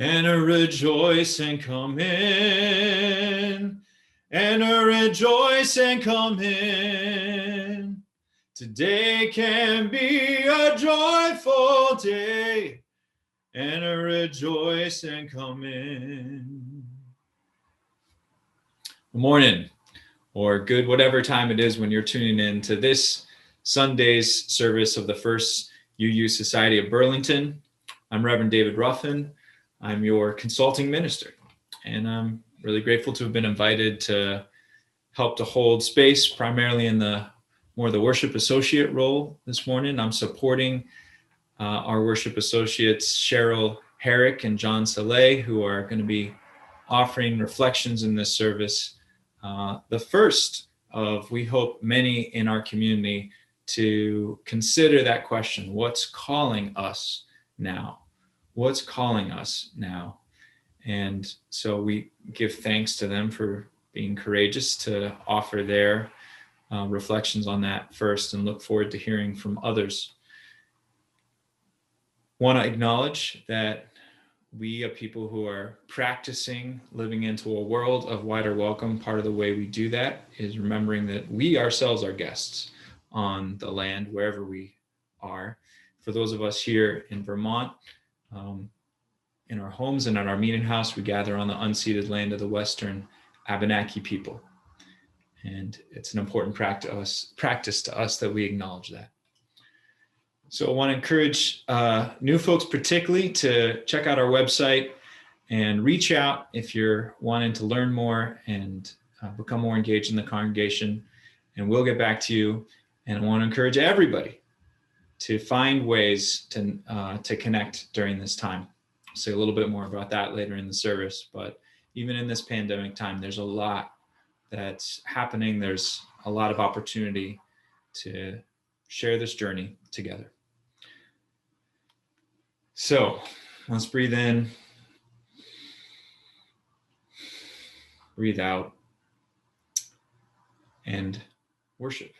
Enter, rejoice, and come in. Enter, rejoice, and come in. Today can be a joyful day. Enter, rejoice, and come in. Good morning, or good whatever time it is when you're tuning in to this Sunday's service of the First UU Society of Burlington. I'm Reverend David Ruffin. I'm your consulting minister, and I'm really grateful to have been invited to help to hold space primarily in the worship associate role this morning. I'm supporting our worship associates, Cheryl, Herrick, and John Sallée, who are going to be offering reflections in this service. The first of, we hope, many in our community to consider that question: what's calling us now? What's calling us now? And so we give thanks to them for being courageous to offer their reflections on that first, and look forward to hearing from others. Want to acknowledge that we are people who are practicing living into a world of wider welcome. Part of the way we do that is remembering that we ourselves are guests on the land, wherever we are. For those of us here in Vermont, in our homes and at our meeting house, we gather on the unceded land of the Western Abenaki people. And it's an important practice to us that we acknowledge that. So I want to encourage new folks particularly to check out our website and reach out if you're wanting to learn more and become more engaged in the congregation. And we'll get back to you. And I want to encourage everybody to find ways to connect during this time. I'll say a little bit more about that later in the service, but even in this pandemic time, there's a lot that's happening. There's a lot of opportunity to share this journey together. So let's breathe in, breathe out, and worship.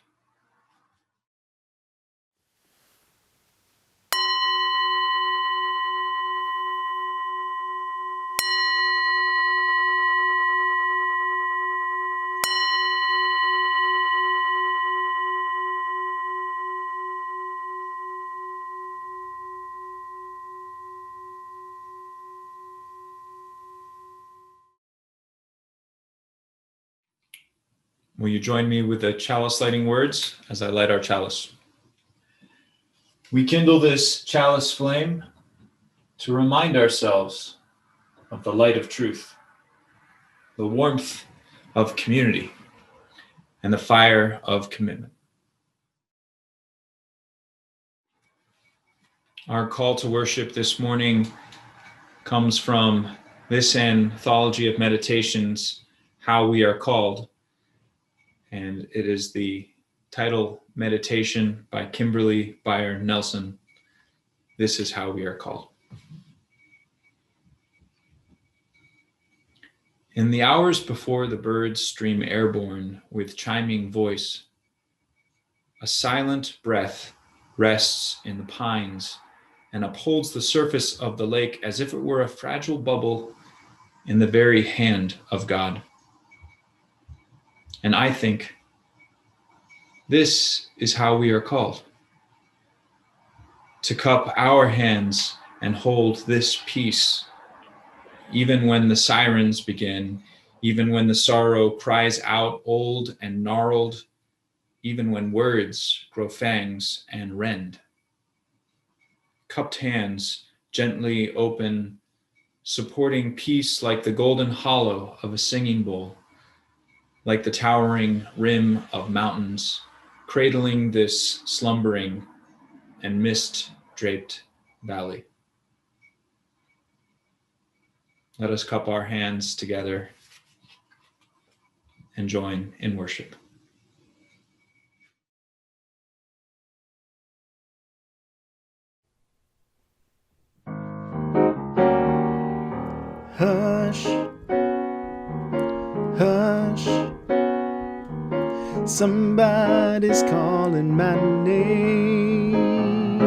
Will you join me with the chalice lighting words as I light our chalice? We kindle this chalice flame to remind ourselves of the light of truth, the warmth of community, and the fire of commitment. Our call to worship this morning comes from this anthology of meditations, How We Are Called. And it is the title meditation by Kimberly Byer Nelson. This is how we are called. In the hours before the birds stream airborne with chiming voice, a silent breath rests in the pines and upholds the surface of the lake as if it were a fragile bubble in the very hand of God. And I think this is how we are called: to cup our hands and hold this peace, even when the sirens begin, even when the sorrow cries out old and gnarled, even when words grow fangs and rend. Cupped hands gently open, supporting peace like the golden hollow of a singing bowl, like the towering rim of mountains, cradling this slumbering and mist-draped valley. Let us cup our hands together and join in worship. Hush, hush, somebody's calling my name.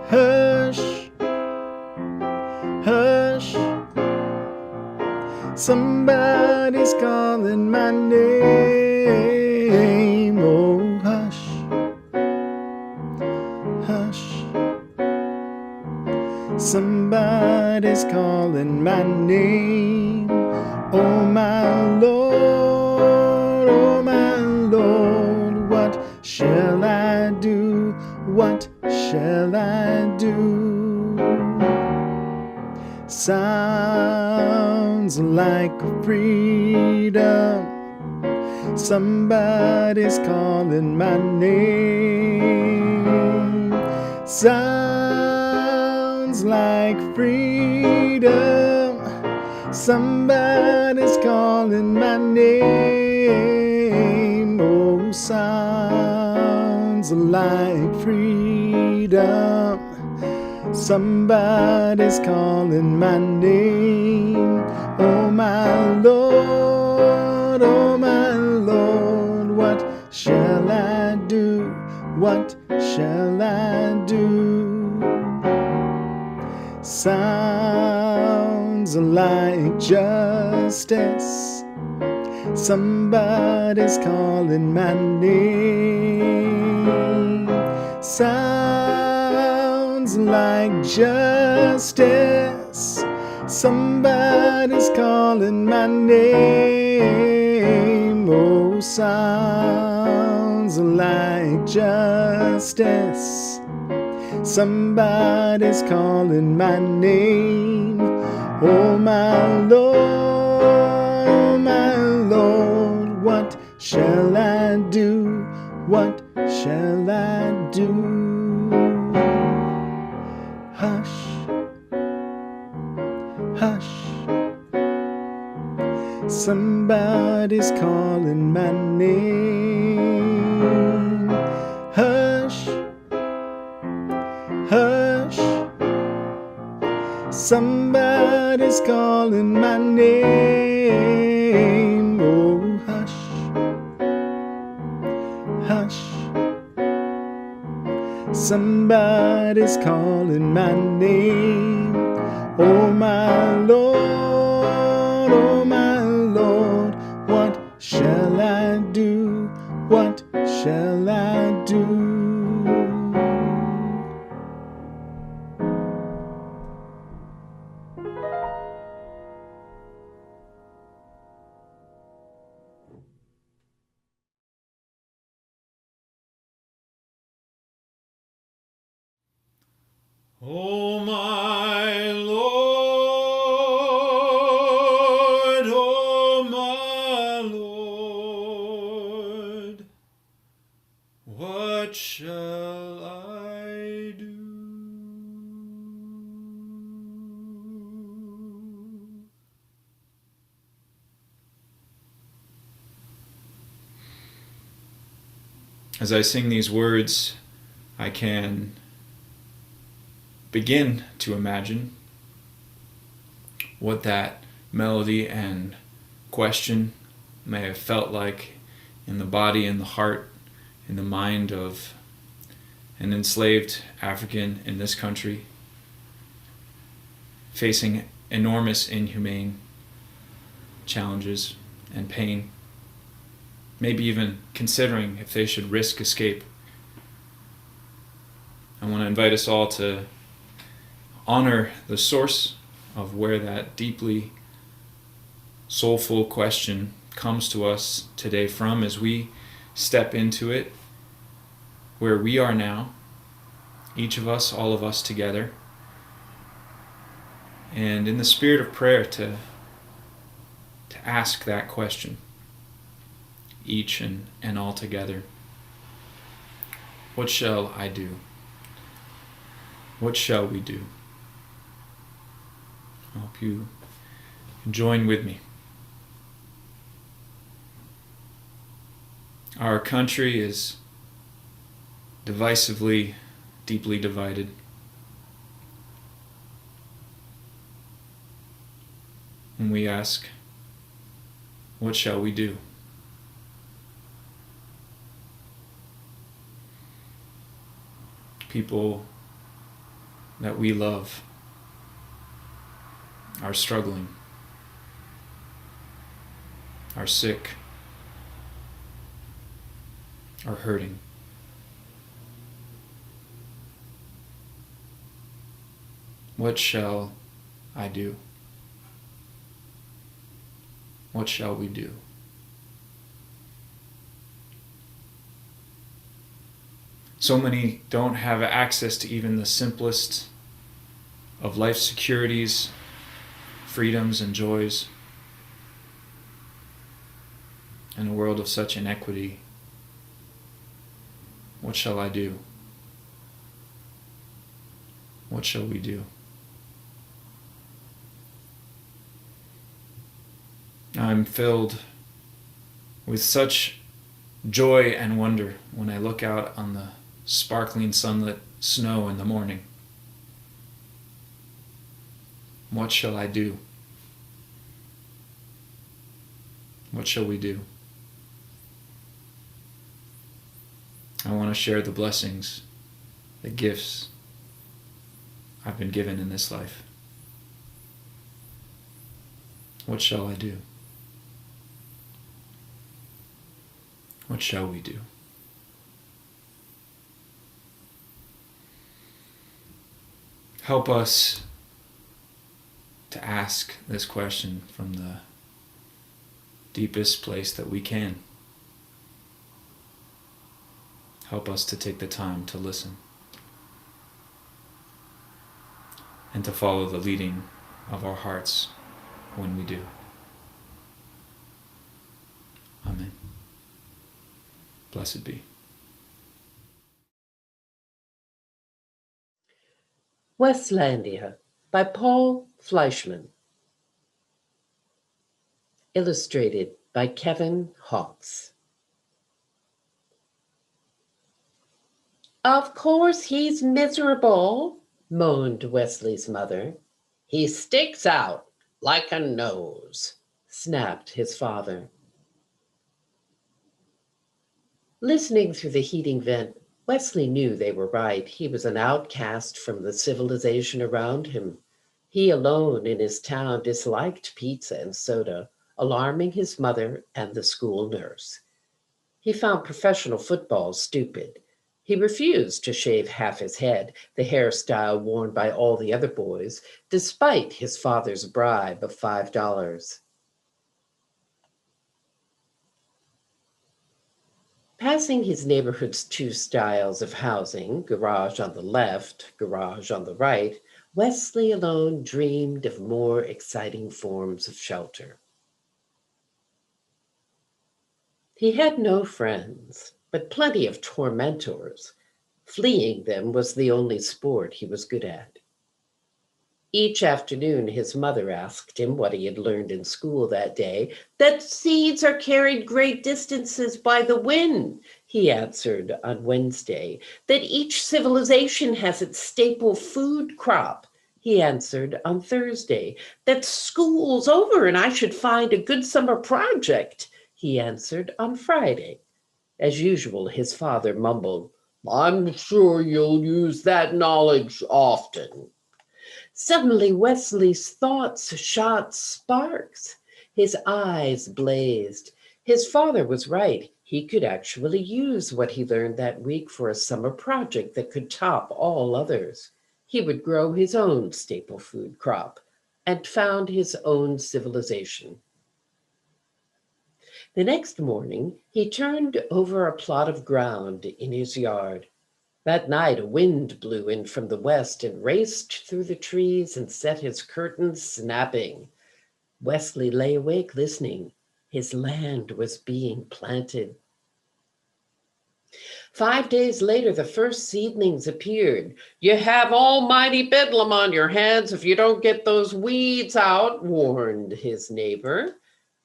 Hush, hush. hush. Somebody's calling my name. Oh, hush, hush. Somebody's calling my name. Oh, my Lord, what shall I do? What shall I do? Sounds like freedom. Somebody's calling my name. Sounds like freedom. Somebody's calling my name. Oh, sounds like freedom. Somebody's calling my name. Oh, my Lord, what shall I do? What shall I do? Sounds like justice. Somebody's calling my name. Sounds like justice. Somebody's calling my name. Oh, sounds like justice. Somebody's calling my name. Oh, my Lord, what shall I do? What shall I do? Hush, hush. Somebody's calling my name. Hush, hush. Somebody's calling my name. Oh, hush, hush. Somebody's calling my name. Oh, my Lord, what shall I do? What shall I do? Oh my Lord, oh my Lord, what shall I do? As I sing these words, I can begin to imagine what that melody and question may have felt like in the body and the heart, in the mind of an enslaved African in this country, facing enormous inhumane challenges and pain, maybe even considering if they should risk escape. I want to invite us all to honor the source of where that deeply soulful question comes to us today from, as we step into it where we are now, each of us, all of us together, and in the spirit of prayer to ask that question, each and all together. What shall I do? What shall we do? I hope you join with me. Our country is divisively, deeply divided. And we ask, what shall we do? People that we love, are struggling, are sick, are hurting. What shall I do? What shall we do? So many don't have access to even the simplest of life's securities, freedoms, and joys. In a world of such inequity, what shall I do? What shall we do? I'm filled with such joy and wonder when I look out on the sparkling sunlit snow in the morning. What shall I do? What shall we do? I want to share the blessings, the gifts I've been given in this life. What shall I do? What shall we do? Help us to ask this question from the deepest place that we can. Help us to take the time to listen and to follow the leading of our hearts when we do. Amen. Blessed be. Weslandia by Paul Fleishman. Illustrated by Kevin Hawkes. Of course he's miserable, moaned Wesley's mother. He sticks out like a nose, snapped his father. Listening through the heating vent, Wesley knew they were right. He was an outcast from the civilization around him. He alone in his town disliked pizza and soda, alarming his mother and the school nurse. He found professional football stupid. He refused to shave half his head, the hairstyle worn by all the other boys, despite his father's bribe of $5. Passing his neighborhood's two styles of housing, garage on the left, garage on the right, Wesley alone dreamed of more exciting forms of shelter. He had no friends, but plenty of tormentors. Fleeing them was the only sport he was good at. Each afternoon, his mother asked him what he had learned in school that day. That seeds are carried great distances by the wind, he answered on Wednesday. That each civilization has its staple food crop, he answered on Thursday. That school's over and I should find a good summer project, he answered on Friday. As usual, his father mumbled, I'm sure you'll use that knowledge often. Suddenly, Wesley's thoughts shot sparks. His eyes blazed. His father was right. He could actually use what he learned that week for a summer project that could top all others. He would grow his own staple food crop and found his own civilization. The next morning, he turned over a plot of ground in his yard. That night, a wind blew in from the west and raced through the trees and set his curtains snapping. Wesley lay awake listening. His land was being planted. 5 days later, the first seedlings appeared. You have almighty bedlam on your hands if you don't get those weeds out, warned his neighbor.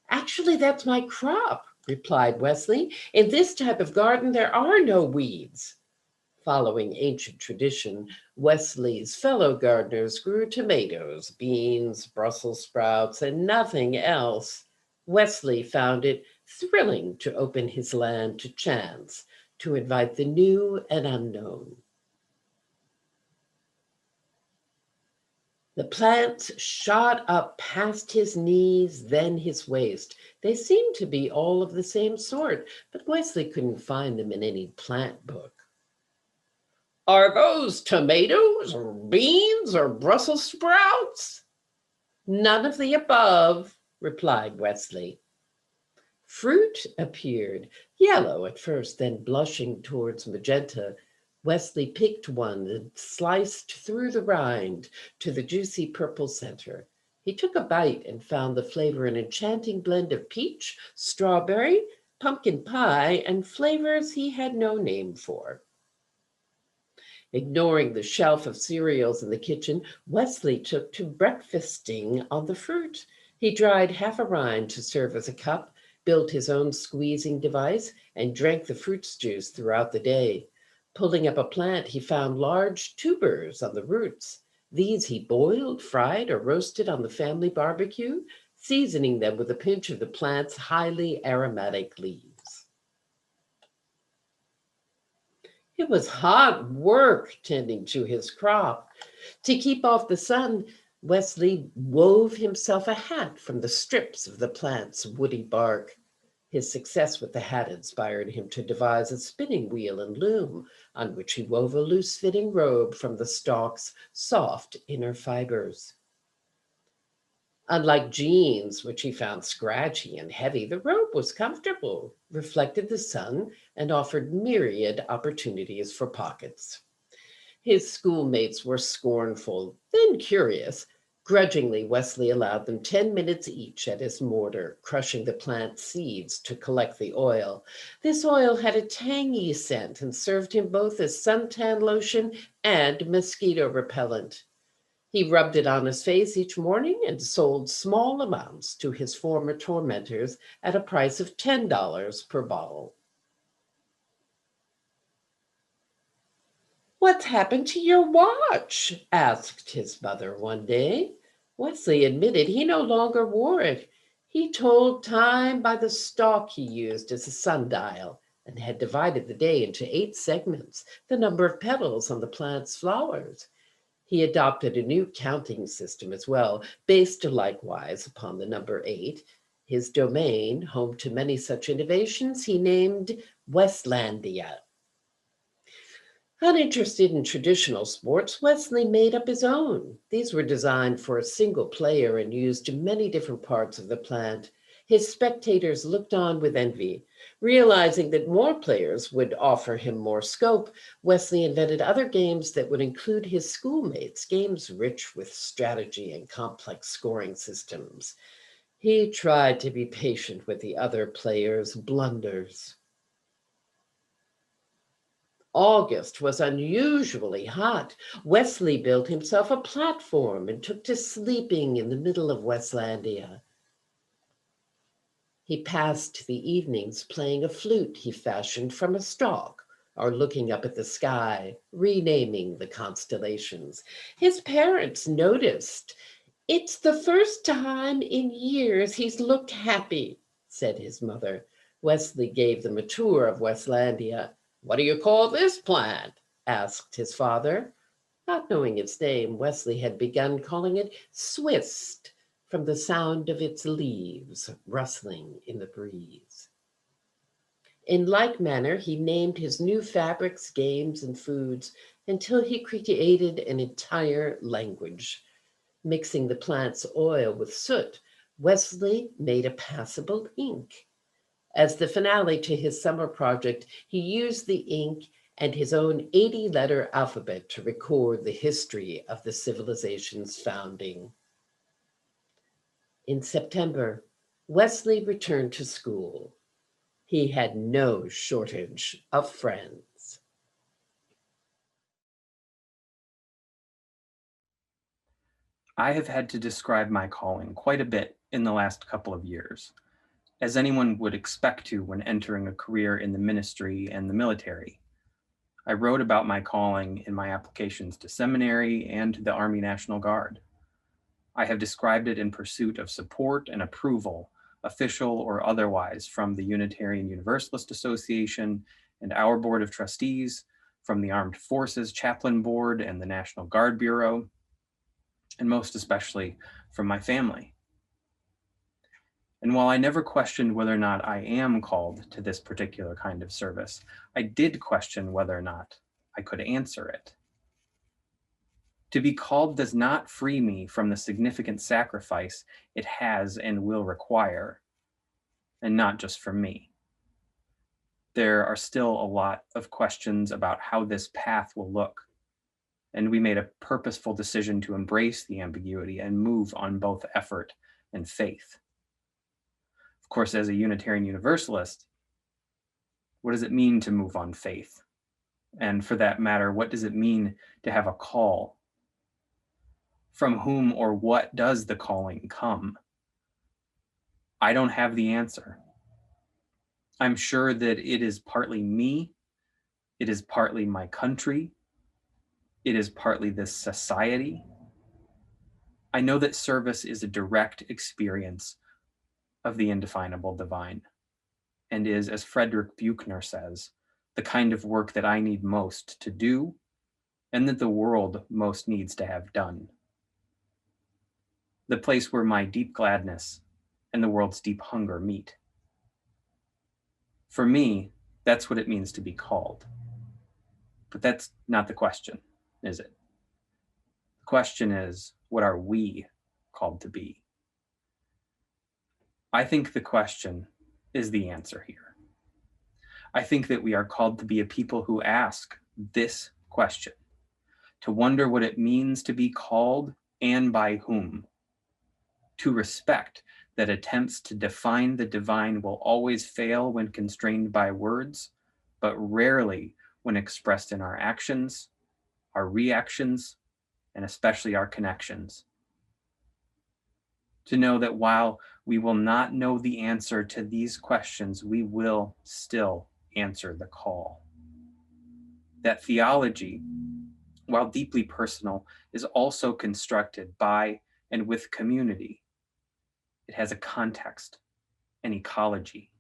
Actually, that's my crop, replied Wesley. In this type of garden, there are no weeds. Following ancient tradition, Wesley's fellow gardeners grew tomatoes, beans, Brussels sprouts, and nothing else. Wesley found it thrilling to open his land to chance, to invite the new and unknown. The plants shot up past his knees, then his waist. They seemed to be all of the same sort, but Wesley couldn't find them in any plant book. Are those tomatoes or beans or Brussels sprouts? None of the above, replied Wesley. Fruit appeared, yellow at first, then blushing towards magenta. Wesley picked one and sliced through the rind to the juicy purple center. He took a bite and found the flavor an enchanting blend of peach, strawberry, pumpkin pie, and flavors he had no name for. Ignoring the shelf of cereals in the kitchen, Wesley took to breakfasting on the fruit. He dried half a rind to serve as a cup, built his own squeezing device, and drank the fruit's juice throughout the day. Pulling up a plant, he found large tubers on the roots. These he boiled, fried, or roasted on the family barbecue, seasoning them with a pinch of the plant's highly aromatic leaves. It was hard work tending to his crop. To keep off the sun, Wesley wove himself a hat from the strips of the plant's woody bark. His success with the hat inspired him to devise a spinning wheel and loom, on which he wove a loose-fitting robe from the stalk's soft inner fibers. Unlike jeans, which he found scratchy and heavy, the robe was comfortable, reflected the sun, and offered myriad opportunities for pockets. His schoolmates were scornful, then curious. Grudgingly, Wesley allowed them 10 minutes each at his mortar, crushing the plant seeds to collect the oil. This oil had a tangy scent and served him both as suntan lotion and mosquito repellent. He rubbed it on his face each morning and sold small amounts to his former tormentors at a price of $10 per bottle. "What's happened to your watch?" asked his mother one day. Wesley admitted he no longer wore it. He told time by the stalk he used as a sundial and had divided the day into 8 segments, the number of petals on the plant's flowers. He adopted a new counting system as well, based likewise upon the number 8. His domain, home to many such innovations, he named Weslandia. Uninterested in traditional sports, Wesley made up his own. These were designed for a single player and used many different parts of the plant. His spectators looked on with envy. Realizing that more players would offer him more scope, Wesley invented other games that would include his schoolmates, games rich with strategy and complex scoring systems. He tried to be patient with the other players' blunders. August was unusually hot. Wesley built himself a platform and took to sleeping in the middle of Weslandia. He passed the evenings playing a flute he fashioned from a stalk, or looking up at the sky, renaming the constellations. His parents noticed. "It's the first time in years he's looked happy," said his mother. Wesley gave them a tour of Weslandia. "What do you call this plant?" asked his father. Not knowing its name, Wesley had begun calling it Swist, from the sound of its leaves rustling in the breeze. In like manner, he named his new fabrics, games, and foods until he created an entire language. Mixing the plant's oil with soot, Wesley made a passable ink. As the finale to his summer project, he used the ink and his own 80-letter alphabet to record the history of the civilization's founding. In September, Wesley returned to school. He had no shortage of friends. I have had to describe my calling quite a bit in the last couple of years, as anyone would expect to when entering a career in the ministry and the military. I wrote about my calling in my applications to seminary and to the Army National Guard. I have described it in pursuit of support and approval, official or otherwise, from the Unitarian Universalist Association and our Board of Trustees, from the Armed Forces Chaplain Board and the National Guard Bureau. and most especially from my family. And while I never questioned whether or not I am called to this particular kind of service, I did question whether or not I could answer it. To be called does not free me from the significant sacrifice it has and will require, and not just for me. There are still a lot of questions about how this path will look, and we made a purposeful decision to embrace the ambiguity and move on both effort and faith. Of course, as a Unitarian Universalist, what does it mean to move on faith? And for that matter, what does it mean to have a call? From whom or what does the calling come? I don't have the answer. I'm sure that it is partly me, it is partly my country, it is partly this society. I know that service is a direct experience of the indefinable divine, and is, as Frederick Buechner says, the kind of work that I need most to do, and that the world most needs to have done. The place where my deep gladness and the world's deep hunger meet. For me, that's what it means to be called. But that's not the question, is it? The question is, what are we called to be? I think the question is the answer here. I think that we are called to be a people who ask this question, to wonder what it means to be called and by whom, to respect that attempts to define the divine will always fail when constrained by words, but rarely when expressed in our actions, our reactions, and especially our connections. To know that while we will not know the answer to these questions, we will still answer the call. That theology, while deeply personal, is also constructed by and with community. It has a context, an ecology.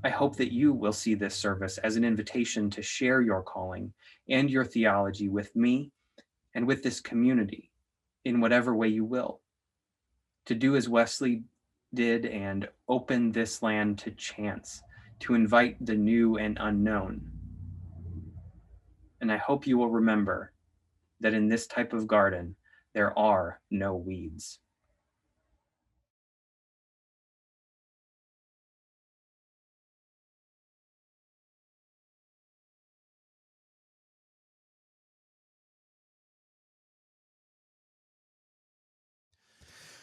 I hope that you will see this service as an invitation to share your calling and your theology with me and with this community in whatever way you will. To do as Wesley did and open this land to chance, to invite the new and unknown. And I hope you will remember that in this type of garden, there are no weeds.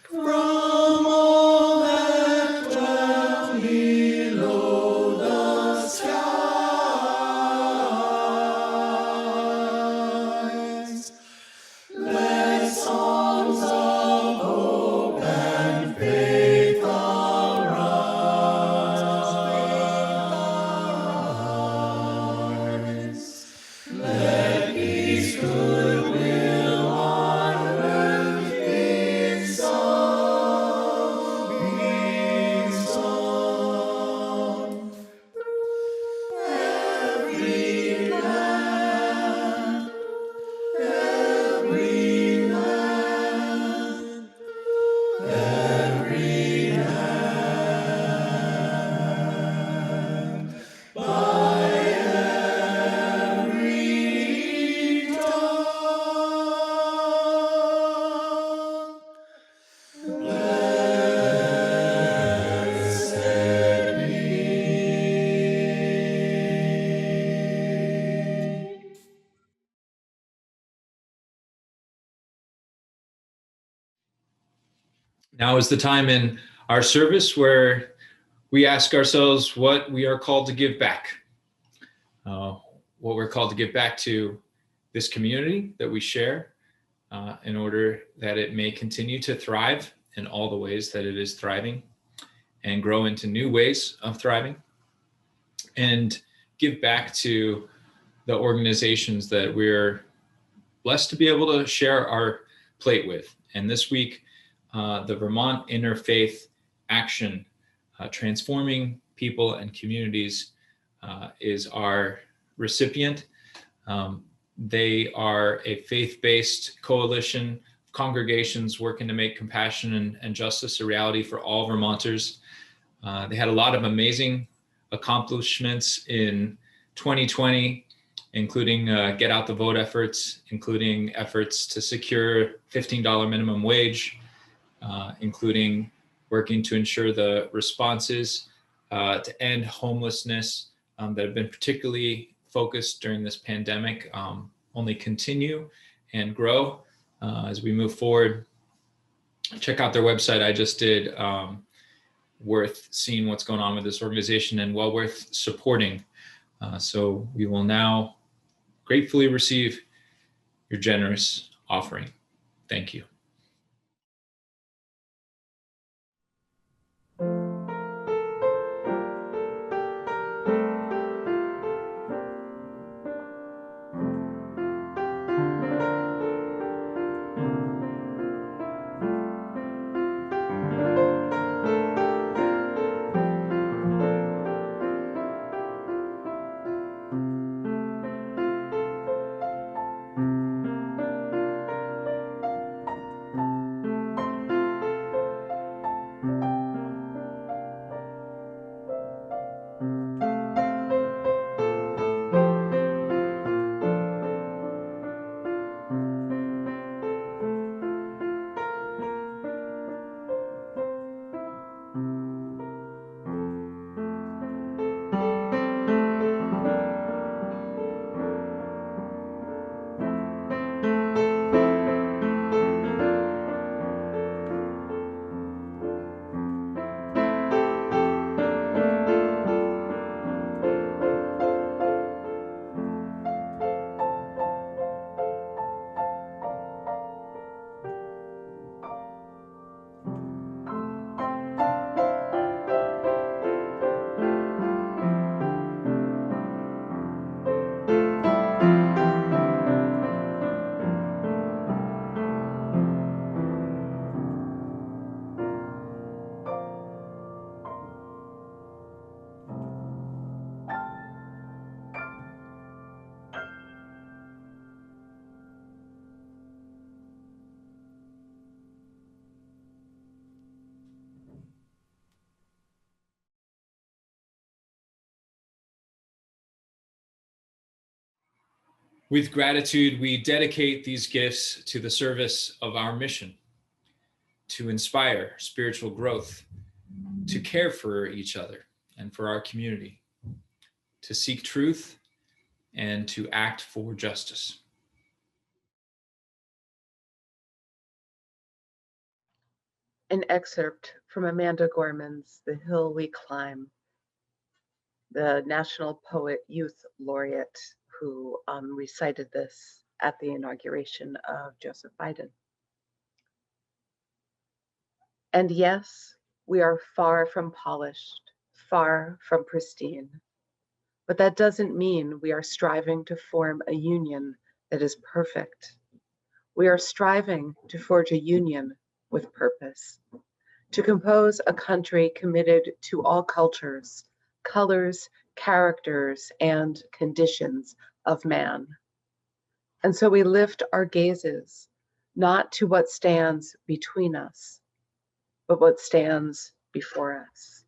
From all that dwell below the skies, let songs of hope and faith arise. Let peace, goodwill on earth be sung, through every land, every land, every land, by every tongue. Blessed be. Now is the time in our service where we ask ourselves what we are called to give back, what we're called to give back to this community that we share, in order that it may continue to thrive in all the ways that it is thriving and grow into new ways of thriving, and give back to the organizations that we're blessed to be able to share our plate with. And this week, the Vermont Interfaith Action, Transforming People and Communities, is our recipient. They are a faith-based coalition of congregations working to make compassion and justice a reality for all Vermonters. They had a lot of amazing accomplishments in 2020, including get out the vote efforts, including efforts to secure $15 minimum wage, including working to ensure the responses to end homelessness that have been particularly focused during this pandemic only continue and grow as we move forward. Check out their website. I just did. Worth seeing what's going on with this organization and well worth supporting. So we will now gratefully receive your generous offering. Thank you. With gratitude, we dedicate these gifts to the service of our mission, to inspire spiritual growth, to care for each other and for our community, to seek truth, and to act for justice. An excerpt from Amanda Gorman's The Hill We Climb, the National Poet Youth Laureate who recited this at the inauguration of Joseph Biden. And yes, we are far from polished, far from pristine, but that doesn't mean we are striving to form a union that is perfect. We are striving to forge a union with purpose, to compose a country committed to all cultures, colors, characters, and conditions of man. And so we lift our gazes not to what stands between us, but what stands before us.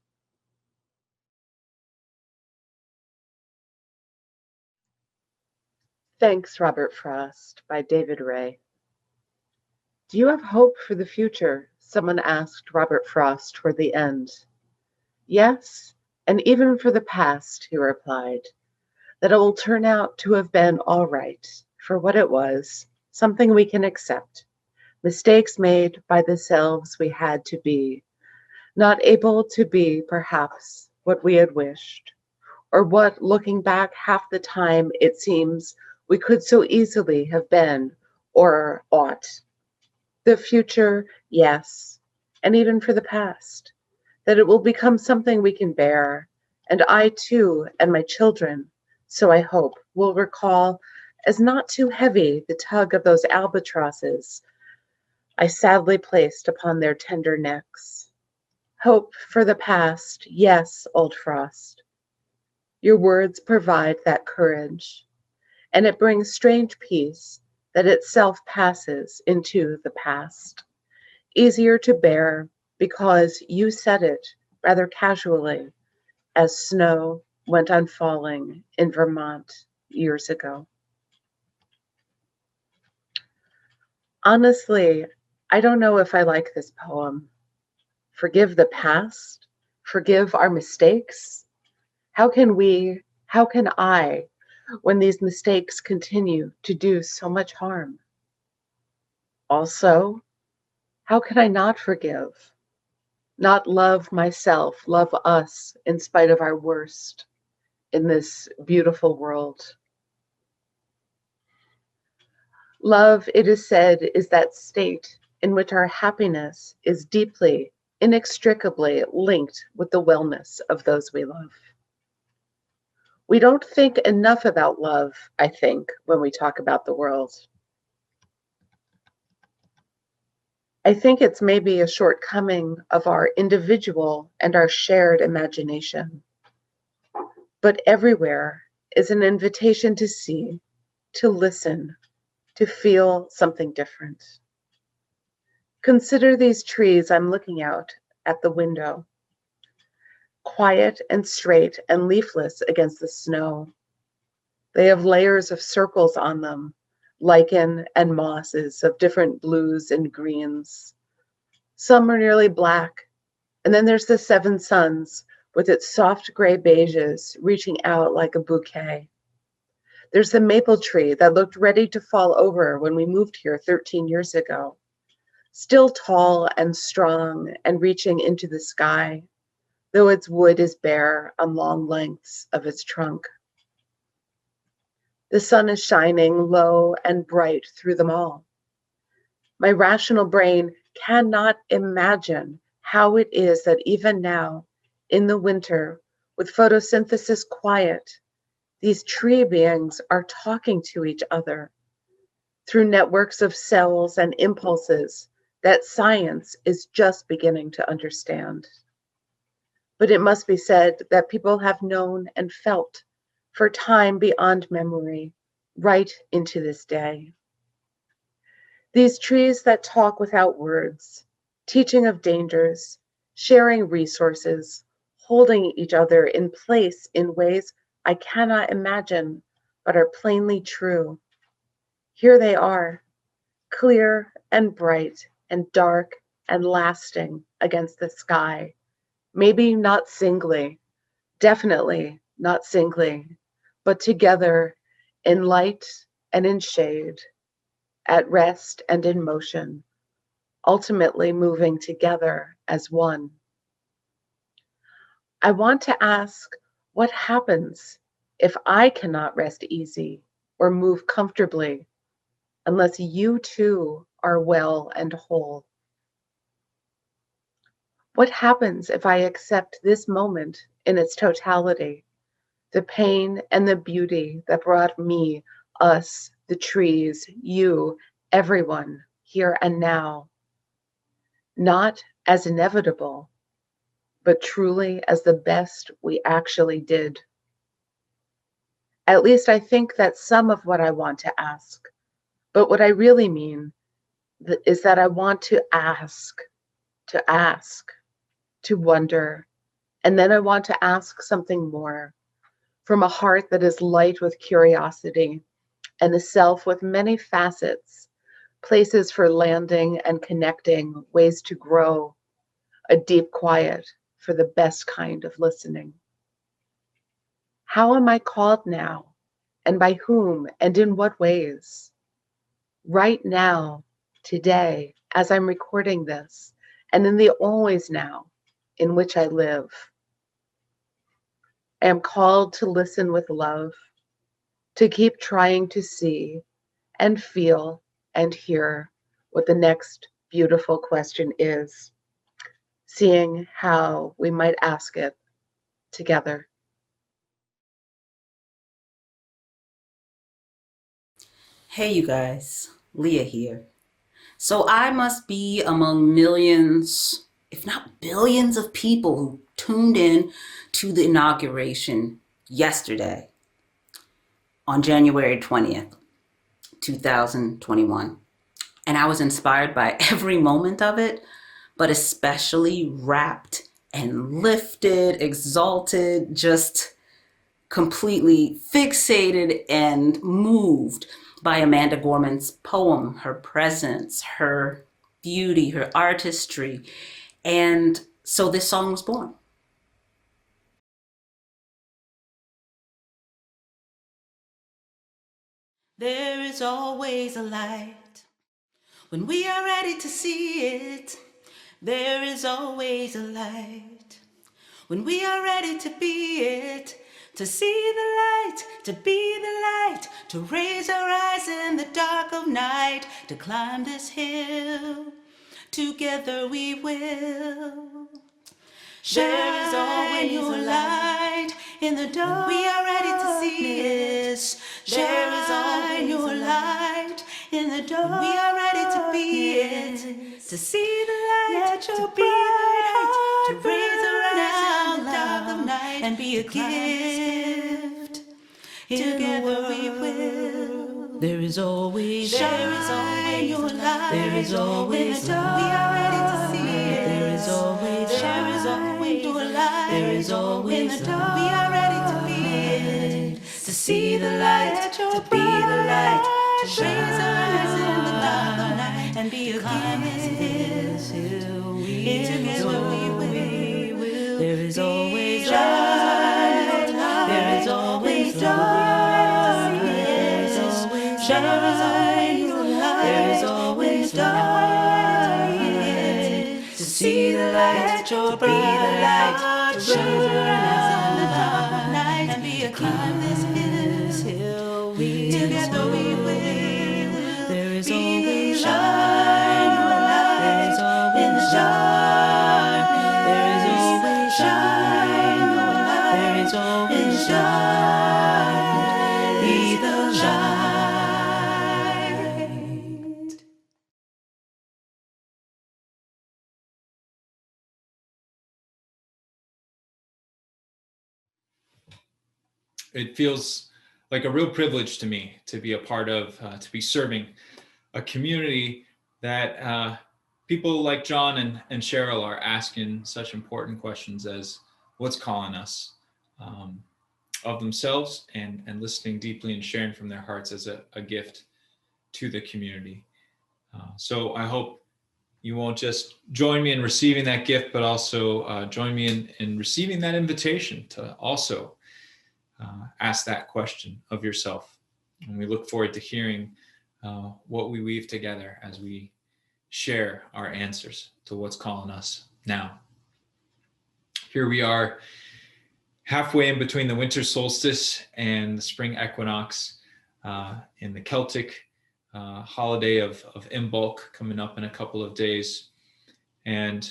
Thanks, Robert Frost, by David Ray. Do you have hope for the future? Someone asked Robert Frost toward the end. Yes, and even for the past, he replied, that it will turn out to have been all right for what it was, something we can accept, mistakes made by the selves we had to be, not able to be perhaps what we had wished, or what, looking back half the time, it seems we could so easily have been or ought. The future, yes, and even for the past, that it will become something we can bear, and I too, and my children, so I hope, will recall as not too heavy the tug of those albatrosses I sadly placed upon their tender necks. Hope for the past, yes, old Frost. Your words provide that courage, and it brings strange peace that itself passes into the past. Easier to bear because you said it rather casually as snow went on falling in Vermont years ago. Honestly, I don't know if I like this poem. Forgive the past, forgive our mistakes. How can I, when these mistakes continue to do so much harm? Also, how can I not forgive, not love myself, love us in spite of our worst in this beautiful world? Love, it is said, is that state in which our happiness is deeply, inextricably linked with the wellness of those we love. We don't think enough about love, I think, when we talk about the world. I think it's maybe a shortcoming of our individual and our shared imagination. But everywhere is an invitation to see, to listen, to feel something different. Consider these trees I'm looking out at the window, quiet and straight and leafless against the snow. They have layers of circles on them, lichen and mosses of different blues and greens. Some are nearly black, and then there's the seven suns with its soft gray beiges reaching out like a bouquet. There's the maple tree that looked ready to fall over when we moved here 13 years ago, still tall and strong and reaching into the sky, though its wood is bare on long lengths of its trunk. The sun is shining low and bright through them all. My rational brain cannot imagine how it is that even now, in the winter, with photosynthesis quiet, these tree beings are talking to each other through networks of cells and impulses that science is just beginning to understand. But it must be said that people have known and felt for time beyond memory, right into this day. These trees that talk without words, teaching of dangers, sharing resources, holding each other in place in ways I cannot imagine, but are plainly true. Here they are, clear and bright and dark and lasting against the sky. Maybe not singly, definitely not singly, but together in light and in shade, at rest and in motion, ultimately moving together as one. I want to ask, what happens if I cannot rest easy or move comfortably unless you too are well and whole? What happens if I accept this moment in its totality, the pain and the beauty that brought me, us, the trees, you, everyone, here and now, not as inevitable, but truly as the best we actually did? At least I think that's some of what I want to ask. But what I really mean is that I want to ask, to wonder, and then I want to ask something more from a heart that is light with curiosity and a self with many facets, places for landing and connecting, ways to grow, a deep quiet for the best kind of listening. How am I called now, and by whom, and in what ways? Right now, today, as I'm recording this, and in the always now in which I live. I am called to listen with love, to keep trying to see and feel and hear what the next beautiful question is, seeing how we might ask it together. Hey, you guys, Lea here. So I must be among millions, if not billions of people who tuned in to the inauguration yesterday. on January 20th, 2021. And I was inspired by every moment of it, but especially rapt and lifted, exalted, just completely fixated and moved by Amanda Gorman's poem, her presence, her beauty, her artistry. And so this song was born. There is always a light when we are ready to see it. There is always a light when we are ready to be it. To see the light, to be the light, to raise our eyes in the dark of night, to climb this hill, together we will. There is always a light in the dark. We are ready to see it. There is always a light in the dark. We are ready to be it. To see the light, to be the light, to raise our eyes in the dark of night and be a gift. Together we will. There is always a light. There is always a light. We are ready to see it. There is always a light. There is always a light. We are ready to be it. To see the light, to be the light, to raise our eyes in the dark of night and be a gift. Together we will. There is always light. There is always dark. There is always light. There is always dark. To see the light, to be the light, to raise our eyes in the dark of night and be a climb this hill. Together we will. There is always shine. There is always dark. There is always shine. There is always dark. Be the light. It feels like a real privilege to me to be a part of, to be serving a community that people like John and Cheryl are asking such important questions as what's calling us of themselves and listening deeply and sharing from their hearts as a gift to the community. So I hope you won't just join me in receiving that gift, but also join me in receiving that invitation to also ask that question of yourself. And we look forward to hearing what we weave together as we share our answers to what's calling us now. Here we are halfway in between the winter solstice and the spring equinox in the Celtic holiday of Imbolc coming up in a couple of days. And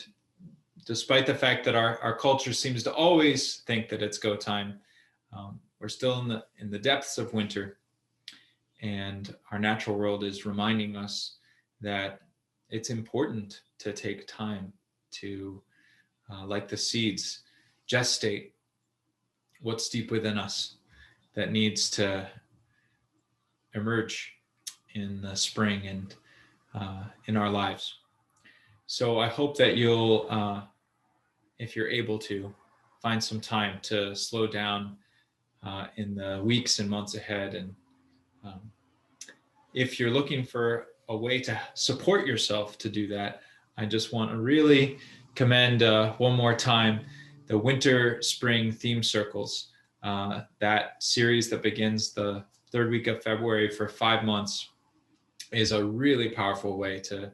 despite the fact that our culture seems to always think that it's go time, we're still in the depths of winter, and our natural world is reminding us that it's important to take time to, like the seeds, gestate what's deep within us that needs to emerge in the spring and in our lives. So I hope that you'll, if you're able to, find some time to slow down in the weeks and months ahead. And if you're looking for a way to support yourself to do that, I just want to really commend one more time the Winter Spring Theme Circles, that series that begins the third week of February for 5 months is a really powerful way to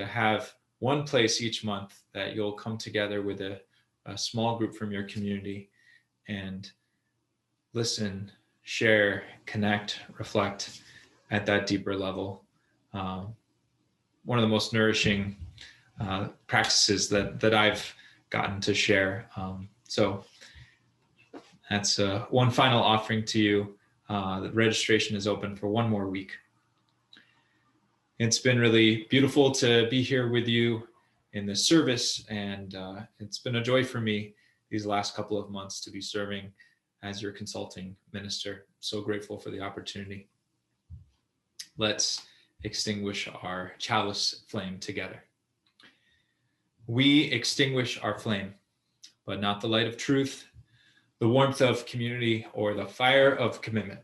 have one place each month that you'll come together with a small group from your community and listen, share, connect, reflect at that deeper level. One of the most nourishing practices that I've gotten to share. So that's one final offering to you. The registration is open for one more week. It's been really beautiful to be here with you in this service, and it's been a joy for me these last couple of months to be serving as your consulting minister. So grateful for the opportunity. Let's extinguish our chalice flame together. We extinguish our flame, but not the light of truth, the warmth of community, or the fire of commitment.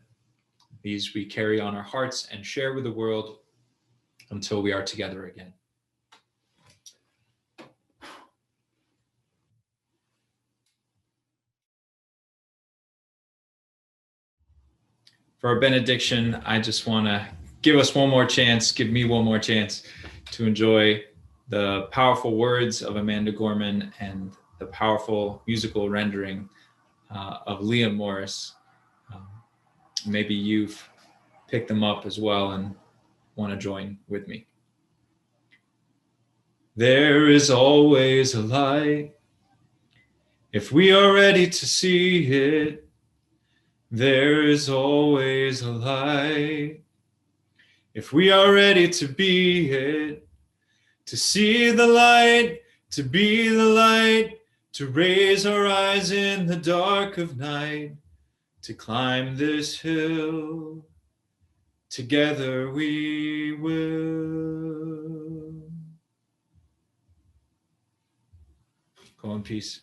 These we carry on our hearts and share with the world until we are together again. For our benediction, I just want to give us one more chance, give me one more chance to enjoy the powerful words of Amanda Gorman and the powerful musical rendering of Lea Morris. Maybe you've picked them up as well and want to join with me. There is always a light if we are ready to see it. There is always a light if we are ready to be it, to see the light, to be the light, to raise our eyes in the dark of night, to climb this hill. Together we will. Go in peace.